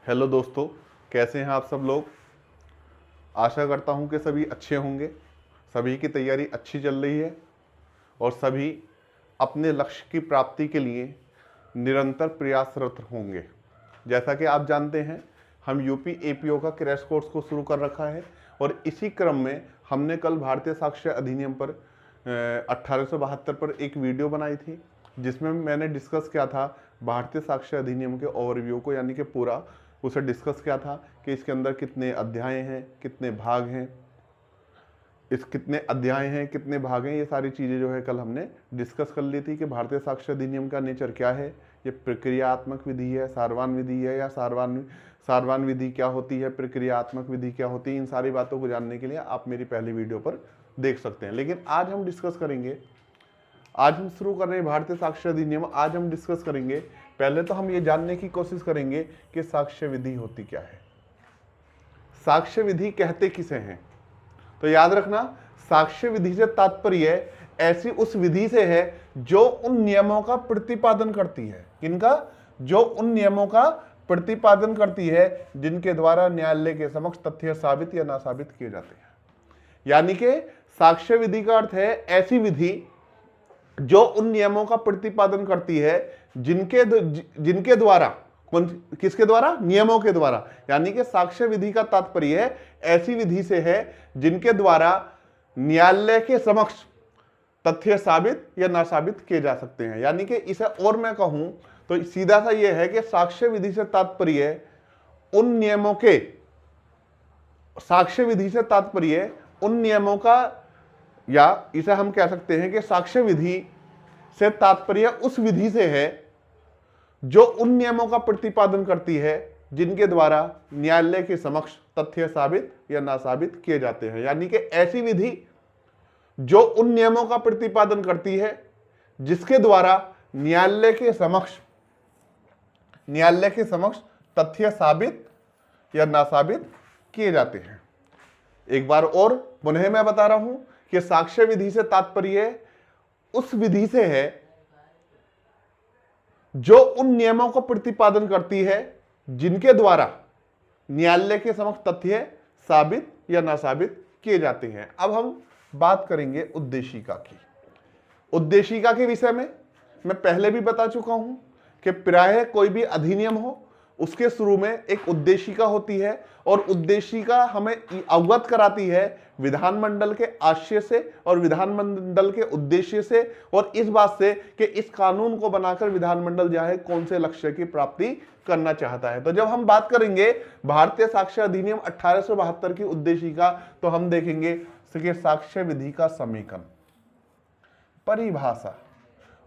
Hello दोस्तों, कैसे हैं आप सब लोग। आशा करता हूं कि सभी अच्छे होंगे। सभी की तैयारी अच्छी चल रही है और सभी अपने लक्ष्य की प्राप्ति के लिए निरंतर प्रयासरत होंगे। जैसा कि आप जानते हैं, हम यूपी एपीओ का क्रैश कोर्स को शुरू कर रखा है और इसी क्रम में हमने कल भारतीय साक्ष्य अधिनियम पर 1872 पर एक वीडियो बनाई थी, जिसमें मैंने डिस्कस किया था भारतीय साक्ष्य अधिनियम के ओवरव्यू को, यानी कि पूरा उसे डिस्कस किया था कि इसके अंदर कितने अध्याय हैं, कितने भाग हैं, कितने अध्याय हैं, कितने भाग हैं। ये सारी चीज़ें जो है कल हमने डिस्कस कर ली थी कि भारतीय साक्ष्य अधिनियम का नेचर क्या है, ये प्रक्रियात्मक विधि है, सारवान विधि है, या सारवान विधि क्या होती है, प्रक्रियात्मक विधि क्या होती है। इन सारी बातों को जानने के लिए आप मेरी पहली वीडियो पर देख सकते हैं। लेकिन आज हम डिस्कस करेंगे, आज हम शुरू कर रहे हैं भारतीय साक्ष्य अधिनियम। आज हम डिस्कस करेंगे, पहले तो हम ये जानने की कोशिश करेंगे कि साक्ष्य विधि होती क्या है, साक्ष्य विधि कहते किसे हैं। तो याद रखना, साक्ष्य विधि से तात्पर्य ऐसी उस विधि से है जो उन नियमों का प्रतिपादन करती है। किनका? जो उन नियमों का प्रतिपादन करती है जिनके द्वारा न्यायालय के समक्ष तथ्य साबित या ना साबित किए जाते हैं। यानी कि साक्ष्य विधि का अर्थ है ऐसी विधि जो उन नियमों का प्रतिपादन करती है जिनके द्वारा, किसके द्वारा? नियमों के द्वारा। यानी कि साक्ष्य विधि का तात्पर्य है ऐसी विधि से है जिनके द्वारा न्यायालय के समक्ष तथ्य साबित या ना साबित किए जा सकते हैं। यानी कि इसे और मैं कहूं तो सीधा सा यह है कि साक्ष्य विधि से तात्पर्य उन नियमों के, साक्ष्य विधि से तात्पर्य उन नियमों का, या इसे हम कह सकते हैं कि साक्ष्य विधि से तात्पर्य उस विधि से है जो उन नियमों का प्रतिपादन करती है जिनके द्वारा न्यायालय के समक्ष तथ्य साबित या ना साबित किए जाते हैं। यानी कि ऐसी विधि जो उन नियमों का प्रतिपादन करती है जिसके द्वारा न्यायालय के समक्ष तथ्य साबित या ना साबित किए जाते हैं। एक बार और पुनः मैं बता रहा हूं कि साक्ष्य विधि से तात्पर्य उस विधि से है जो उन नियमों को प्रतिपादन करती है जिनके द्वारा न्यायालय के समक्ष तथ्य साबित या ना साबित किए जाते हैं। अब हम बात करेंगे उद्देशिका की। उद्देशिका के विषय में मैं पहले भी बता चुका हूं कि प्रायः कोई भी अधिनियम हो उसके शुरू में एक उद्देशिका होती है और उद्देशिका हमें अवगत कराती है विधानमंडल के आशय से और विधानमंडल के उद्देश्य से और इस बात से कि इस कानून को बनाकर विधानमंडल जो है कौन से लक्ष्य की प्राप्ति करना चाहता है। तो जब हम बात करेंगे भारतीय साक्ष्य अधिनियम 1872 की उद्देशिका, तो हम देखेंगे कि साक्ष्य विधि का समीकरण, परिभाषा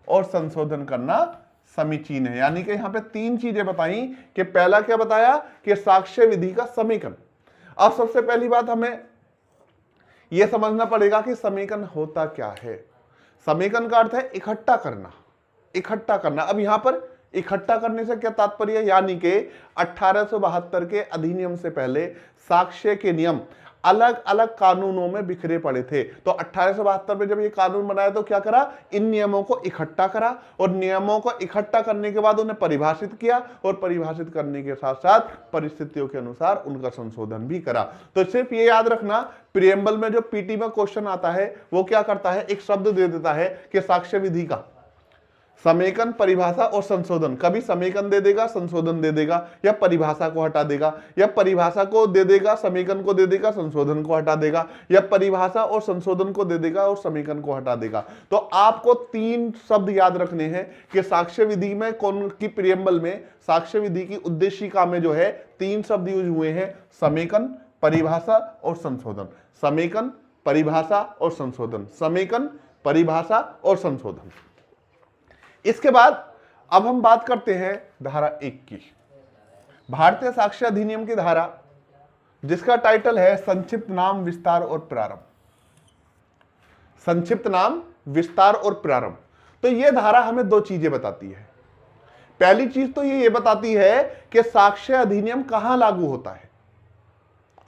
और संशोधन करना समीचीन है। यानी कि यहां पे तीन चीजें बताई कि पहला क्या बताया कि साक्ष्य विधि का समीकरण। अब सबसे पहली बात हमें यह समझना पड़ेगा कि समीकरण होता क्या है। समीकरण का अर्थ है इकट्ठा करना, इकट्ठा करना। अब यहां पर इकट्ठा करने से क्या तात्पर्य? यानी कि 1872 के अधिनियम से पहले साक्ष्य के नियम अलग अलग कानूनों में बिखरे पड़े थे। तो 1872 में जब ये कानून बनाया तो क्या करा? इन नियमों को इकट्ठा करा और नियमों को इकट्ठा करने के बाद उन्हें परिभाषित किया और परिभाषित करने के साथ साथ परिस्थितियों के अनुसार उनका संशोधन भी करा। तो सिर्फ ये याद रखना, प्रियम्बल में जो पीटी में क्वेश्चन आता है वो क्या करता है? एक शब्द दे देता है कि साक्ष्य विधि का समेकन, परिभाषा और संशोधन। कभी समेकन दे देगा, संशोधन दे देगा, या परिभाषा को हटा देगा, या परिभाषा को दे देगा, समेकन को दे देगा, संशोधन को हटा देगा, या परिभाषा और संशोधन को दे देगा और समेकन को हटा देगा। तो आपको तीन शब्द याद रखने हैं कि साक्ष्य विधि में कौन की प्रियम्बल में, साक्ष्य विधि की उद्देशिका में जो है तीन शब्द यूज हुए हैं, समेकन, परिभाषा और संशोधन। समेकन, परिभाषा और संशोधन, समेकन, परिभाषा और संशोधन। इसके बाद अब हम बात करते हैं धारा 1 की, भारतीय साक्ष्य अधिनियम की धारा, जिसका टाइटल है संक्षिप्त नाम, विस्तार और प्रारंभ। संक्षिप्त नाम, विस्तार और प्रारंभ। तो यह धारा हमें दो चीजें बताती है। पहली चीज तो ये बताती है कि साक्ष्य अधिनियम कहां लागू होता है,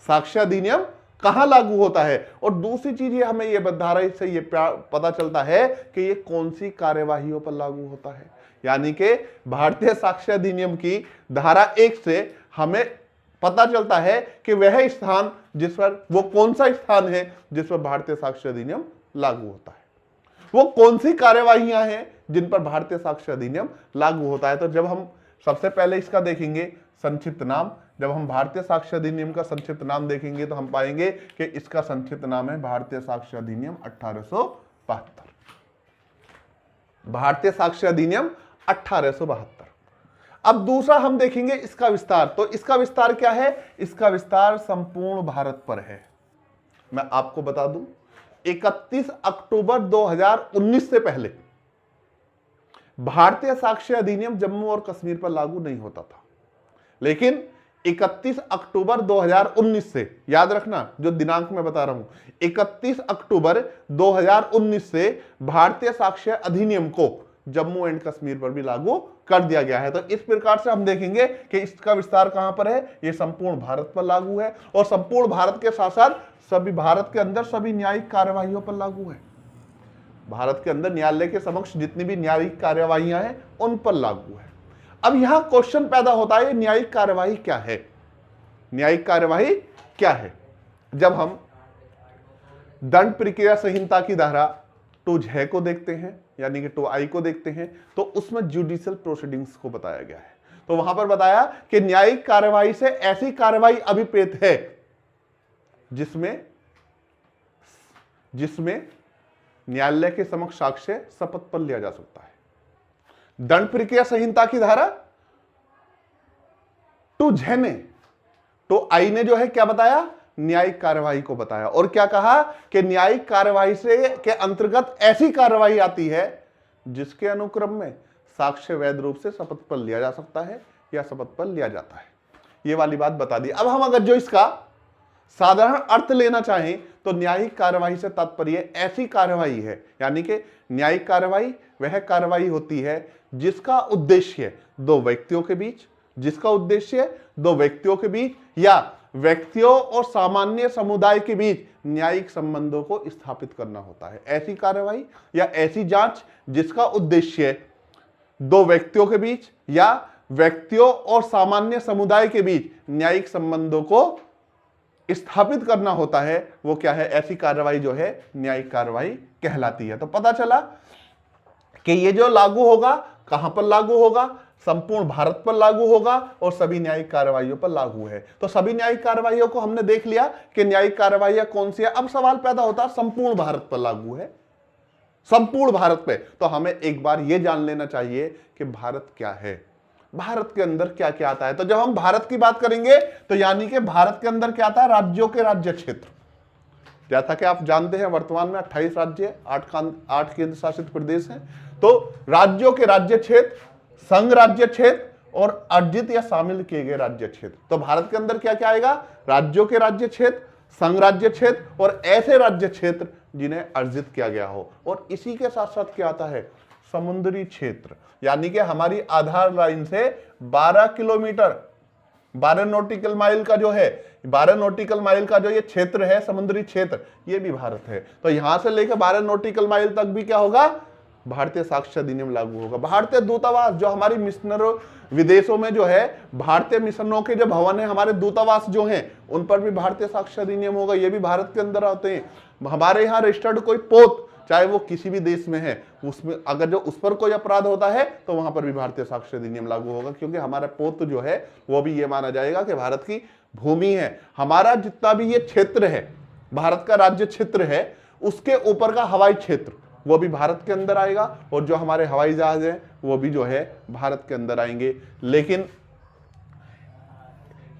साक्ष्य अधिनियम कहां लागू होता है, और दूसरी चीज ये हमें ये धारा से ये पता चलता है कि ये कौन सी कार्यवाहियों पर लागू होता है। यानी कि भारतीय साक्ष्य अधिनियम की धारा 1 से हमें पता चलता है कि वह स्थान जिस पर, वो कौन सा स्थान है जिस पर भारतीय साक्ष्य अधिनियम लागू होता है, वो कौन सी कार्यवाहियां हैं जिन पर भारतीय साक्ष्य अधिनियम लागू होता है। तो जब हम सबसे पहले इसका देखेंगे संक्षिप्त नाम, जब हम भारतीय साक्ष्य अधिनियम का संक्षिप्त नाम देखेंगे तो हम पाएंगे कि इसका संक्षिप्त नाम है भारतीय साक्ष्य अधिनियम 1872। भारतीय साक्ष्य अधिनियम 1872। अब दूसरा हम देखेंगे इसका विस्तार। तो इसका विस्तार क्या है? इसका विस्तार संपूर्ण भारत पर है। मैं आपको बता दूं, 31 अक्टूबर 2019 से पहले भारतीय साक्ष्य अधिनियम जम्मू और कश्मीर पर लागू नहीं होता था, लेकिन 31 अक्टूबर 2019 से, याद रखना जो दिनांक मैं बता रहा हूं, 31 अक्टूबर 2019 से भारतीय साक्ष्य अधिनियम को जम्मू एंड कश्मीर पर भी लागू कर दिया गया है। तो इस प्रकार से हम देखेंगे कि इसका विस्तार कहां पर है, यह संपूर्ण भारत पर लागू है और संपूर्ण भारत के साथ साथ सभी भारत के अंदर सभी न्यायिक कार्यवाहियों पर लागू है। भारत के अंदर न्यायालय के समक्ष जितनी भी न्यायिक कार्यवाहियां हैं उन पर लागू है। अब यहां क्वेश्चन पैदा होता है, न्यायिक कार्यवाही क्या है? न्यायिक कार्यवाही क्या है? जब हम दंड प्रक्रिया संहिता की धारा 2(j) को देखते हैं, यानी कि 2(i) को देखते हैं, तो उसमें जुडिशियल प्रोसीडिंग्स को बताया गया है। तो वहां पर बताया कि न्यायिक कार्यवाही से ऐसी कार्यवाही अभिप्रेत है जिसमें न्यायालय के समक्ष साक्ष्य शपथ पर लिया जा सकता है। दंड प्रक्रिया संहिता की धारा 2(j) ने, 2(i) ने जो है क्या बताया? न्यायिक कार्यवाही को बताया और क्या कहा कि न्यायिक कार्यवाही से के अंतर्गत ऐसी कार्यवाही आती है जिसके अनुक्रम में साक्ष्य वैध रूप से शपथ पर लिया जा सकता है या शपथ पर लिया जाता है। ये वाली बात बता दी। अब हम अगर जो इसका साधारण अर्थ लेना चाहें तो न्यायिक कार्यवाही से तात्पर्य ऐसी कार्यवाही है, यानी कि न्यायिक कार्यवाही वह कार्यवाही होती है जिसका उद्देश्य दो व्यक्तियों के बीच या व्यक्तियों और सामान्य समुदाय के बीच न्यायिक संबंधों को स्थापित करना होता है। ऐसी कार्यवाही या ऐसी जांच जिसका उद्देश्य दो व्यक्तियों के बीच या व्यक्तियों और सामान्य समुदाय के बीच न्यायिक संबंधों को स्थापित करना होता है, वो क्या है? ऐसी कार्यवाही जो है न्यायिक कार्यवाही कहलाती है। तो पता चला कि ये जो लागू होगा, कहां पर लागू होगा? संपूर्ण भारत पर लागू होगा और सभी न्यायिक कार्यवाहियों पर लागू है। तो सभी न्यायिक कार्यवाहियों को हमने देख लिया कि न्यायिक कार्यवाहियां कौन सी है। अब सवाल पैदा होता है संपूर्ण भारत पर लागू है, संपूर्ण भारत पे। तो हमें एक बार यह जान लेना चाहिए कि भारत क्या है, भारत के अंदर क्या क्या आता है। तो जब हम भारत की बात करेंगे तो यानी कि भारत के अंदर क्या आता है? राज्यों के राज्य क्षेत्र। जैसा कि आप जानते हैं वर्तमान में 28 राज्य, 8 केंद्र शासित प्रदेश हैं। तो राज्यों के राज्य क्षेत्र, संघ राज्य क्षेत्र और अर्जित या शामिल किए गए राज्य क्षेत्र। तो भारत के अंदर क्या क्या आएगा? राज्यों के राज्य क्षेत्र, संघ राज्य क्षेत्र और ऐसे राज्य क्षेत्र जिन्हें अर्जित किया गया हो। और इसी के साथ साथ क्या आता है? समुद्री क्षेत्र, यानी कि हमारी आधार लाइन से 12 किलोमीटर, 12 नॉटिकल माइल का जो है, 12 नॉटिकल माइल का जो ये क्षेत्र है, समुद्री क्षेत्र, ये भी भारत है। तो यहां से लेकर 12 नॉटिकल माइल तक भी क्या होगा? भारतीय साक्ष्य अधिनियम लागू होगा। भारतीय दूतावास, जो हमारी मिशनरों विदेशों में जो है भारतीय मिशनों के जो भवन है, हमारे दूतावास जो हैं, उन पर भी भारतीय साक्ष्य अधिनियम होगा। ये भी भारत के अंदर आते हैं। हमारे यहाँ रजिस्टर्ड कोई पोत, चाहे वो किसी भी देश में है, उसमें अगर जो उस पर कोई अपराध होता है तो वहां पर भी भारतीय साक्ष्य अधिनियम लागू होगा, क्योंकि हमारा पोत जो है वो भी ये माना जाएगा कि भारत की भूमि है। हमारा जितना भी ये क्षेत्र है, भारत का राज्य क्षेत्र है, उसके ऊपर का हवाई क्षेत्र वो भी भारत के अंदर आएगा और जो हमारे हवाई जहाज हैं वो भी जो है भारत के अंदर आएंगे। लेकिन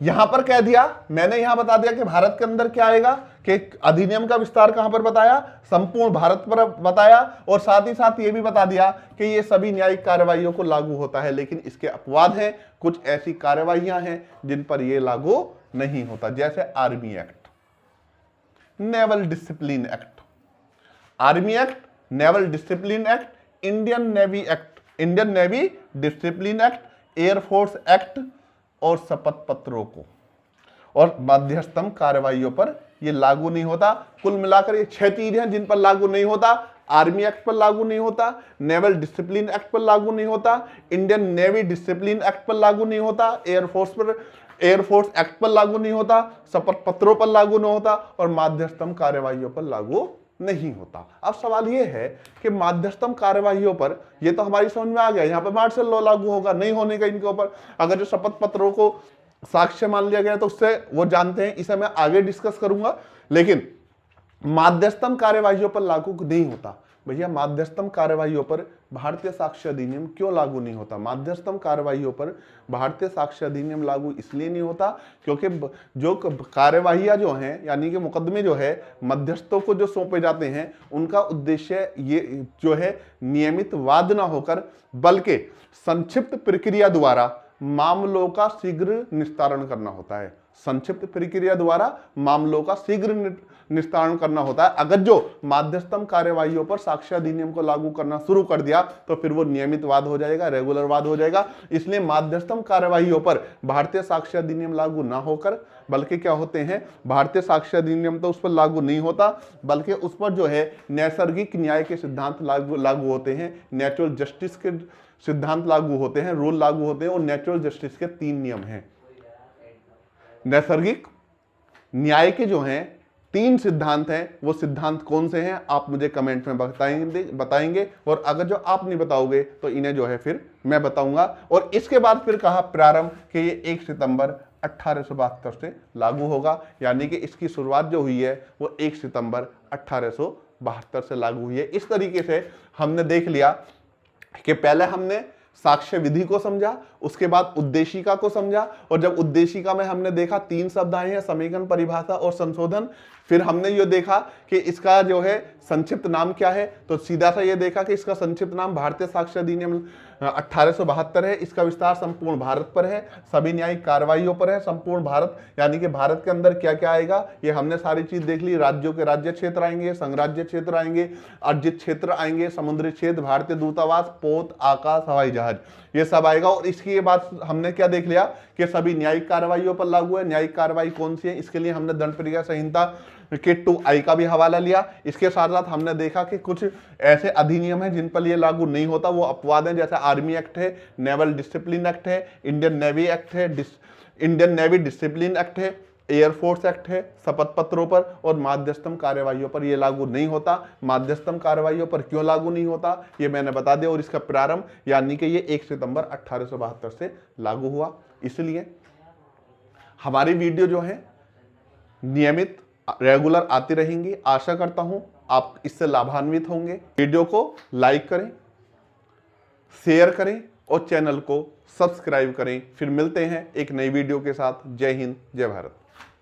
यहां पर कह दिया, मैंने यहां बता दिया कि भारत के अंदर क्या आएगा, कि अधिनियम का विस्तार कहां पर बताया? संपूर्ण भारत पर बताया और साथ ही साथ ये भी बता दिया कि ये सभी न्यायिक कार्यवाहियों को लागू होता है। लेकिन इसके अपवाद हैं, कुछ ऐसी कार्यवाहियां हैं जिन पर यह लागू नहीं होता, जैसे army act, naval discipline act, army act, naval discipline act, Indian navy act, Indian navy discipline act, air force act और शपथ पत्रों को और मध्यस्थम कार्रवाइयों पर यह लागू नहीं होता। कुल मिलाकर ये 6 चीजें हैं जिन पर लागू नहीं होता। आर्मी एक्ट पर लागू नहीं होता, नेवल डिसिप्लिन एक्ट पर लागू नहीं होता, इंडियन नेवी डिसिप्लिन एक्ट पर लागू नहीं होता, एयरफोर्स पर, एयरफोर्स एक्ट पर लागू नहीं होता, शपथ पत्रों पर लागू नहीं होता और माध्यस्थम कार्यवाहियों पर लागू नहीं होता। अब सवाल यह है कि माध्यस्थम कार्यवाहियों पर, यह तो हमारी समझ में आ गया, यहां पर मार्शल लॉ लागू होगा, नहीं होने का इनके ऊपर। अगर जो शपथ पत्रों को साक्ष्य मान लिया गया तो उससे वो जानते हैं, इसे मैं आगे डिस्कस करूंगा। लेकिन माध्यस्थम कार्यवाहियों पर लागू नहीं होता। भैया माध्यस्थम कार्यवाहियों पर भारतीय साक्ष्य अधिनियम क्यों लागू नहीं होता? माध्यस्थम कार्यवाहियों पर भारतीय साक्ष्य अधिनियम लागू इसलिए नहीं होता क्योंकि जो कार्यवाहियां जो हैं, यानी कि मुकदमे जो है मध्यस्थों को जो सौंपे जाते हैं, उनका उद्देश्य ये जो है नियमित वाद ना होकर बल्कि संक्षिप्त प्रक्रिया द्वारा मामलों का शीघ्र निस्तारण करना होता है। संक्षिप्त प्रक्रिया द्वारा मामलों का शीघ्र निस्तारण करना होता है। अगर जो माध्यस्थम कार्यवाहियों पर साक्ष्य अधिनियम को लागू करना शुरू कर दिया तो फिर वो नियमित वाद हो जाएगा, रेगुलर वाद हो जाएगा। इसलिए माध्यस्थम कार्यवाहियों पर भारतीय साक्ष्य अधिनियम लागू ना होकर बल्कि क्या होते हैं, भारतीय साक्ष्य अधिनियम तो उस पर लागू नहीं होता बल्कि उस पर जो है नैसर्गिक न्याय के सिद्धांत लागू होते हैं, नेचुरल जस्टिस के सिद्धांत लागू होते हैं, रूल लागू होते हैं। और नेचुरल जस्टिस के 3 नियम हैं। नैसर्गिक न्याय के जो हैं 3 सिद्धांत हैं, वो सिद्धांत कौन से हैं आप मुझे कमेंट में बताएंगे। और अगर जो आप नहीं बताओगे तो इन्हें जो है फिर मैं बताऊंगा। और इसके बाद फिर कहा प्रारंभ कि ये 1 सितंबर 1872 से लागू होगा, यानी कि इसकी शुरुआत जो हुई है वो 1 सितंबर 1872 से लागू हुई है। इस तरीके से हमने देख लिया कि पहले हमने साक्ष्य विधि को समझा, उसके बाद उद्देशिका को समझा। और जब उद्देशिका में हमने देखा 3 शब्द आए हैं, समीकरण, परिभाषा और संशोधन। फिर हमने ये देखा कि इसका जो है संक्षिप्त नाम क्या है, तो सीधा सा ये देखा कि इसका संक्षिप्त नाम भारतीय साक्ष्य अधिनियम 1872 है। इसका विस्तार संपूर्ण भारत पर है, सभी न्यायिक कार्रवाइयों पर है, संपूर्ण भारत, यानी कि भारत के अंदर क्या क्या आएगा ये हमने सारी चीज देख ली। राज्यों के राज्य क्षेत्र आएंगे, संघराज्य क्षेत्र आएंगे, अर्जित क्षेत्र आएंगे, समुद्री क्षेत्र, भारतीय दूतावास, पोत, आकाश, हवाई जहाज, ये सब आएगा। और इसकी ये बात हमने क्या देख लिया कि सभी न्यायिक कार्रवाइयों पर लागू है। न्यायिक कार्रवाई कौन सी है, इसके लिए हमने दंड प्रक्रिया संहिता के 2I का भी हवाला लिया। इसके साथ साथ हमने देखा कि कुछ ऐसे अधिनियम हैं जिन पर ये लागू नहीं होता, वो अपवाद हैं, जैसे आर्मी एक्ट है, नेवल डिसिप्लिन एक्ट है, इंडियन नेवी एक्ट है, इंडियन नेवी डिसिप्लिन एक्ट है, एयरफोर्स एक्ट है, शपथ पत्रों पर और माध्यस्थम कार्यवाहियों पर ये लागू नहीं होता। माध्यस्थम कार्यवाहियों पर क्यों लागू नहीं होता ये मैंने बता दिया। और इसका प्रारंभ यानी कि ये 1 सितंबर 1872 से लागू हुआ। इसलिए हमारी वीडियो जो है नियमित रेगुलर आती रहेंगी। आशा करता हूं आप इससे लाभान्वित होंगे। वीडियो को लाइक करें, शेयर करें और चैनल को सब्सक्राइब करें। फिर मिलते हैं एक नई वीडियो के साथ। जय हिंद, जय भारत।